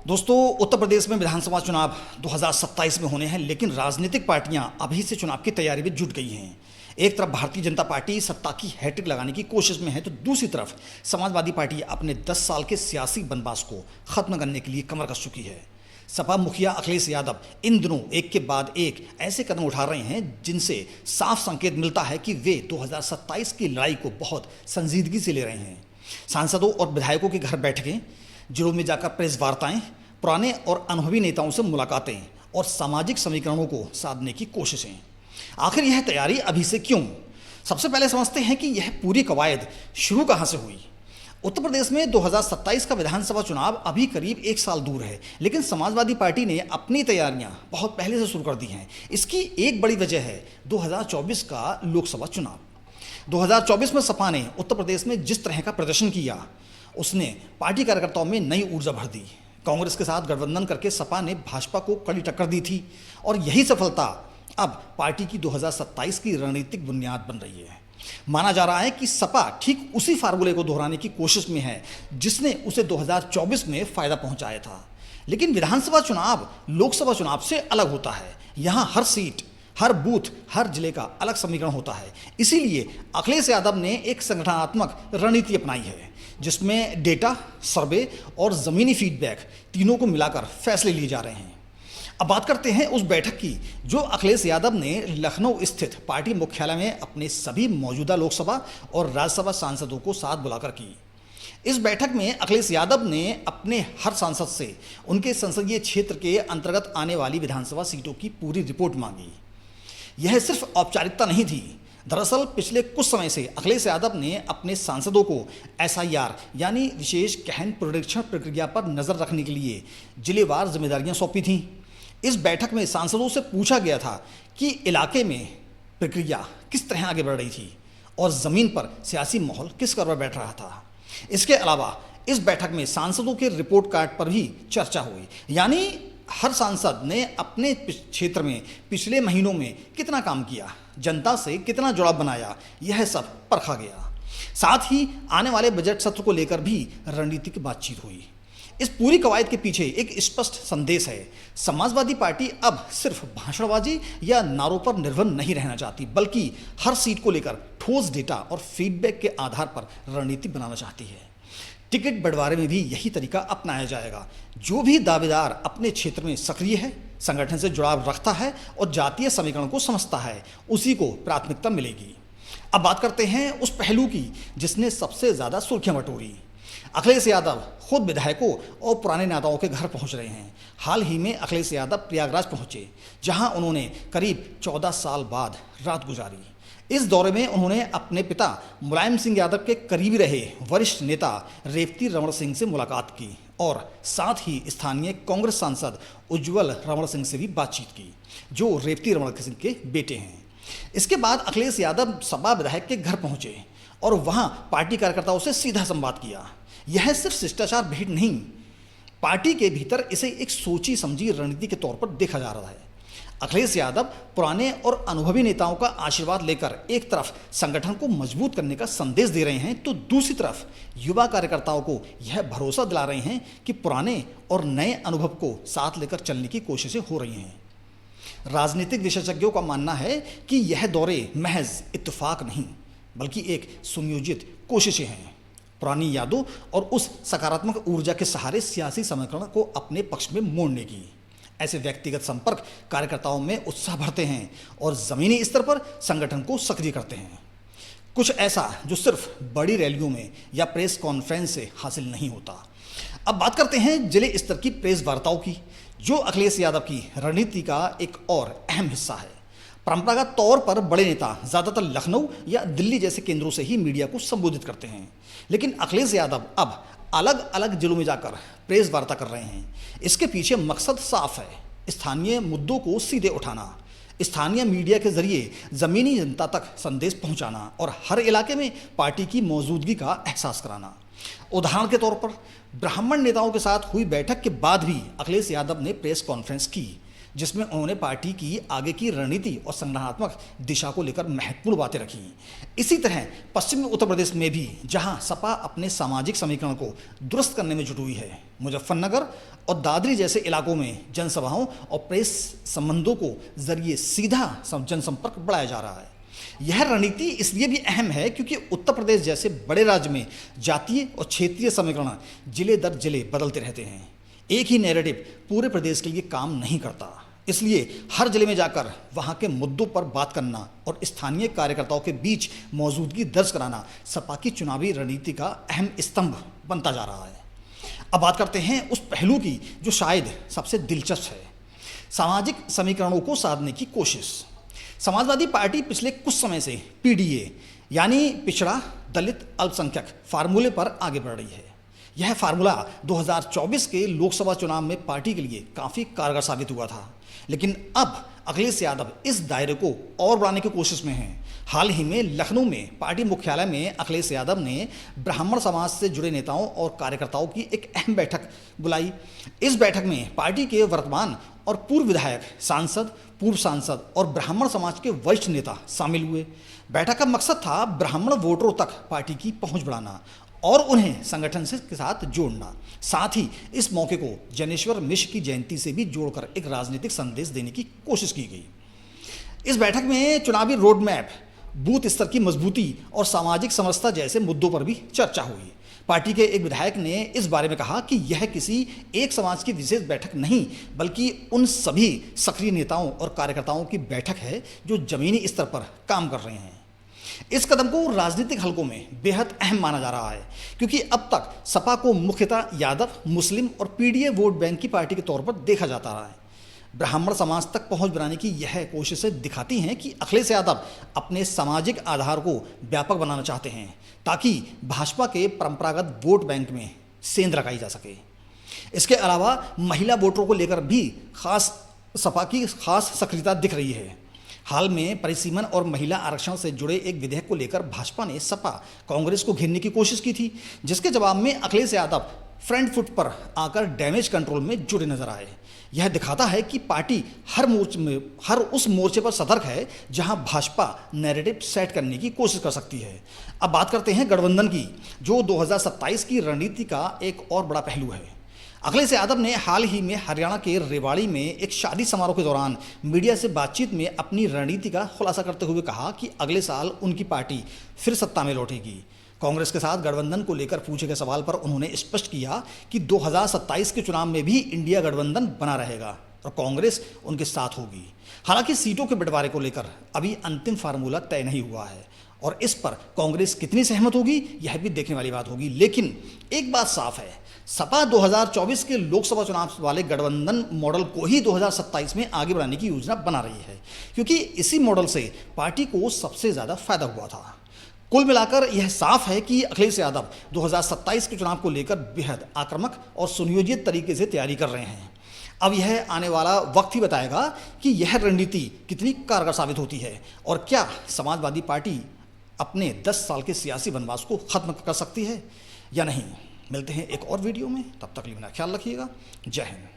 दोस्तों, उत्तर प्रदेश में विधानसभा चुनाव 2027 में होने हैं, लेकिन राजनीतिक पार्टियां अभी से चुनाव की तैयारी में जुट गई हैं। एक तरफ भारतीय जनता पार्टी सत्ता की हैट्रिक लगाने की कोशिश में है, तो दूसरी तरफ समाजवादी पार्टी अपने 10 साल के सियासी बनबास को खत्म करने के लिए कमर कस चुकी है। सपा मुखिया अखिलेश यादव इन दिनों एक के बाद एक ऐसे कदम उठा रहे हैं जिनसे साफ संकेत मिलता है कि वे 2027 की लड़ाई को बहुत संजीदगी से ले रहे हैं। सांसदों और विधायकों के घर बैठकें, जिलों में जाकर प्रेस वार्ताएं, पुराने और अनुभवी नेताओं से मुलाकातें और सामाजिक समीकरणों को साधने की कोशिशें। आखिर यह तैयारी अभी से क्यों? सबसे पहले समझते हैं कि यह पूरी कवायद शुरू कहां से हुई। उत्तर प्रदेश में 2027 का विधानसभा चुनाव अभी करीब एक साल दूर है, लेकिन समाजवादी पार्टी ने अपनी तैयारियां बहुत पहले से शुरू कर दी हैं। इसकी एक बड़ी वजह है 2024 का लोकसभा चुनाव। 2024 में सपा ने उत्तर प्रदेश में जिस तरह का प्रदर्शन किया, उसने पार्टी कार्यकर्ताओं में नई ऊर्जा भर दी। कांग्रेस के साथ गठबंधन करके सपा ने भाजपा को कड़ी टक्कर दी थी और यही सफलता अब पार्टी की 2027 की रणनीतिक बुनियाद बन रही है। माना जा रहा है कि सपा ठीक उसी फार्मूले को दोहराने की कोशिश में है जिसने उसे 2024 में फायदा पहुंचाया था। लेकिन विधानसभा चुनाव लोकसभा चुनाव से अलग होता है। यहां हर सीट, हर बूथ, हर जिले का अलग समीकरण होता है। इसीलिए अखिलेश यादव ने एक संगठनात्मक रणनीति अपनाई है जिसमें डेटा, सर्वे और ज़मीनी फीडबैक तीनों को मिलाकर फैसले लिए जा रहे हैं। अब बात करते हैं उस बैठक की जो अखिलेश यादव ने लखनऊ स्थित पार्टी मुख्यालय में अपने सभी मौजूदा लोकसभा और राज्यसभा सांसदों को साथ बुलाकर की। इस बैठक में अखिलेश यादव ने अपने हर सांसद से उनके संसदीय क्षेत्र के अंतर्गत आने वाली विधानसभा सीटों की पूरी रिपोर्ट मांगी। यह सिर्फ औपचारिकता नहीं थी। दरअसल पिछले कुछ समय से अखिलेश यादव ने अपने सांसदों को SIR यानी विशेष गहन पुनरीक्षण प्रक्रिया पर नज़र रखने के लिए जिलेवार जिम्मेदारियां सौंपी थीं। इस बैठक में सांसदों से पूछा गया था कि इलाके में प्रक्रिया किस तरह आगे बढ़ रही थी और ज़मीन पर सियासी माहौल किस कदर पर बैठ रहा था। इसके अलावा इस बैठक में सांसदों के रिपोर्ट कार्ड पर भी चर्चा हुई, यानी हर सांसद ने अपने क्षेत्र में पिछले महीनों में कितना काम किया, जनता से कितना जुड़ाव बनाया, यह सब परखा गया। साथ ही आने वाले बजट सत्र को लेकर भी रणनीतिक बातचीत हुई। इस पूरी कवायद के पीछे एक स्पष्ट संदेश है। समाजवादी पार्टी अब सिर्फ भाषणबाजी या नारों पर निर्भर नहीं रहना चाहती, बल्कि हर सीट को लेकर ठोस डेटा और फीडबैक के आधार पर रणनीति बनाना चाहती है। टिकट बंटवारे में भी यही तरीका अपनाया जाएगा। जो भी दावेदार अपने क्षेत्र में सक्रिय है, संगठन से जुड़ाव रखता है और जातीय समीकरण को समझता है, उसी को प्राथमिकता मिलेगी। अब बात करते हैं उस पहलू की जिसने सबसे ज़्यादा सुर्खियां बटोरी। अखिलेश यादव खुद विधायकों और पुराने नेताओं के घर पहुंच रहे हैं। हाल ही में अखिलेश यादव प्रयागराज पहुंचे, जहां उन्होंने करीब 14 साल बाद रात गुजारी। इस दौरे में उन्होंने अपने पिता मुलायम सिंह यादव के करीबी रहे वरिष्ठ नेता रेवती रमण सिंह से मुलाकात की और साथ ही स्थानीय कांग्रेस सांसद उज्ज्वल रमण सिंह से भी बातचीत की, जो रेवती रमण सिंह के बेटे हैं। इसके बाद अखिलेश यादव सपा विधायक के घर पहुंचे और वहां पार्टी कार्यकर्ताओं से सीधा संवाद किया। यह सिर्फ शिष्टाचार भेंट नहीं, पार्टी के भीतर इसे एक सोची समझी रणनीति के तौर पर देखा जा रहा है। अखिलेश यादव पुराने और अनुभवी नेताओं का आशीर्वाद लेकर एक तरफ संगठन को मजबूत करने का संदेश दे रहे हैं, तो दूसरी तरफ युवा कार्यकर्ताओं को यह भरोसा दिला रहे हैं कि पुराने और नए अनुभव को साथ लेकर चलने की कोशिशें हो रही हैं। राजनीतिक विशेषज्ञों का मानना है कि यह दौरे महज इत्तेफाक नहीं, बल्कि एक सुनियोजित कोशिशें हैं, पुरानी यादों और उस सकारात्मक ऊर्जा के सहारे सियासी समीकरण को अपने पक्ष में मोड़ने की। ऐसे व्यक्तिगत संपर्क कार्यकर्ताओं में उत्साह भरते हैं और ज़मीनी स्तर पर संगठन को सक्रिय करते हैं। कुछ ऐसा जो सिर्फ बड़ी रैलियों में या प्रेस कॉन्फ्रेंस से हासिल नहीं होता। अब बात करते हैं जिले स्तर की प्रेस वार्ताओं की, जो अखिलेश यादव की रणनीति का एक और अहम हिस्सा है। परंपरागत तौर पर बड़े नेता ज़्यादातर लखनऊ या दिल्ली जैसे केंद्रों से ही मीडिया को संबोधित करते हैं, लेकिन अखिलेश यादव अब अलग अलग जिलों में जाकर प्रेस वार्ता कर रहे हैं। इसके पीछे मकसद साफ है, स्थानीय मुद्दों को सीधे उठाना, स्थानीय मीडिया के जरिए ज़मीनी जनता तक संदेश पहुंचाना और हर इलाके में पार्टी की मौजूदगी का एहसास कराना। उदाहरण के तौर पर ब्राह्मण नेताओं के साथ हुई बैठक के बाद भी अखिलेश यादव ने प्रेस कॉन्फ्रेंस की, जिसमें उन्होंने पार्टी की आगे की रणनीति और संगठनात्मक दिशा को लेकर महत्वपूर्ण बातें रखी। इसी तरह पश्चिमी उत्तर प्रदेश में भी जहां सपा अपने सामाजिक समीकरण को दुरुस्त करने में जुटी हुई है, मुजफ्फरनगर और दादरी जैसे इलाकों में जनसभाओं और प्रेस संबंधों को जरिए सीधा जनसंपर्क बढ़ाया जा रहा है। यह रणनीति इसलिए भी अहम है क्योंकि उत्तर प्रदेश जैसे बड़े राज्य में जातीय और क्षेत्रीय समीकरण जिले दर जिले बदलते रहते हैं। एक ही नैरेटिव पूरे प्रदेश के लिए काम नहीं करता। इसलिए हर जिले में जाकर वहां के मुद्दों पर बात करना और स्थानीय कार्यकर्ताओं के बीच मौजूदगी दर्ज कराना सपा की चुनावी रणनीति का अहम स्तंभ बनता जा रहा है। अब बात करते हैं उस पहलू की जो शायद सबसे दिलचस्प है, सामाजिक समीकरणों को साधने की कोशिश। समाजवादी पार्टी पिछले कुछ समय से पीडीए यानी पिछड़ा दलित अल्पसंख्यक फार्मूले पर आगे बढ़ रही है। यह फार्मूला 2024 के लोकसभा चुनाव में पार्टी के लिए काफ़ी कारगर साबित हुआ था, लेकिन अब अखिलेश यादव इस दायरे को और बढ़ाने की कोशिश में हैं। हाल ही में लखनऊ में पार्टी मुख्यालय में अखिलेश यादव ने ब्राह्मण समाज से जुड़े नेताओं और कार्यकर्ताओं की एक अहम बैठक बुलाई। इस बैठक में पार्टी के वर्तमान और पूर्व विधायक, सांसद, पूर्व सांसद और ब्राह्मण समाज के वरिष्ठ नेता शामिल हुए। बैठक का मकसद था ब्राह्मण वोटरों तक पार्टी की पहुंच बढ़ाना और उन्हें संगठन के साथ जोड़ना। साथ ही इस मौके को जनेश्वर मिश्र की जयंती से भी जोड़कर एक राजनीतिक संदेश देने की कोशिश की गई। इस बैठक में चुनावी रोड मैप, बूथ स्तर की मजबूती और सामाजिक समरसता जैसे मुद्दों पर भी चर्चा हुई। पार्टी के एक विधायक ने इस बारे में कहा कि यह किसी एक समाज की विशेष बैठक नहीं बल्कि उन सभी सक्रिय नेताओं और कार्यकर्ताओं की बैठक है जो जमीनी स्तर पर काम कर रहे हैं। इस कदम को राजनीतिक हलकों में बेहद अहम माना जा रहा है क्योंकि अब तक सपा को मुख्यतः यादव, मुस्लिम और पीडीए वोट बैंक की पार्टी के तौर पर देखा जाता रहा है। ब्राह्मण समाज तक पहुंच बनाने की यह कोशिशें दिखाती हैं कि अखिलेश यादव अपने सामाजिक आधार को व्यापक बनाना चाहते हैं ताकि भाजपा के परंपरागत वोट बैंक में सेंध लगाई जा सके। इसके अलावा महिला वोटरों को लेकर भी सपा की खास सक्रियता दिख रही है। हाल में परिसीमन और महिला आरक्षण से जुड़े एक विधेयक को लेकर भाजपा ने सपा कांग्रेस को घेरने की कोशिश की थी, जिसके जवाब में अखिलेश यादव फ्रंट फुट पर आकर डैमेज कंट्रोल में जुड़े नजर आए। यह दिखाता है कि पार्टी हर उस मोर्चे पर सतर्क है जहां भाजपा नैरेटिव सेट करने की कोशिश कर सकती है। अब बात करते हैं गठबंधन की, जो 2027 की रणनीति का एक और बड़ा पहलू है। अखिलेश यादव ने हाल ही में हरियाणा के रेवाड़ी में एक शादी समारोह के दौरान मीडिया से बातचीत में अपनी रणनीति का खुलासा करते हुए कहा कि अगले साल उनकी पार्टी फिर सत्ता में लौटेगी। कांग्रेस के साथ गठबंधन को लेकर पूछे गए सवाल पर उन्होंने स्पष्ट किया कि 2027 के चुनाव में भी इंडिया गठबंधन बना रहेगा और कांग्रेस उनके साथ होगी। हालांकि सीटों के बंटवारे को लेकर अभी अंतिम फार्मूला तय नहीं हुआ है और इस पर कांग्रेस कितनी सहमत होगी यह भी देखने वाली बात होगी। लेकिन एक बात साफ है, सपा 2024 के लोकसभा चुनाव वाले गठबंधन मॉडल को ही 2027 में आगे बढ़ाने की योजना बना रही है क्योंकि इसी मॉडल से पार्टी को सबसे ज़्यादा फायदा हुआ था। कुल मिलाकर यह साफ है कि अखिलेश यादव 2027 के चुनाव को लेकर बेहद आक्रामक और सुनियोजित तरीके से तैयारी कर रहे हैं। अब यह आने वाला वक्त ही बताएगा कि यह रणनीति कितनी कारगर साबित होती है और क्या समाजवादी पार्टी अपने 10 साल के सियासी वनवास को खत्म कर सकती है या नहीं। मिलते हैं एक और वीडियो में, तब तक के लिए अपना ख्याल रखिएगा। जय हिंद।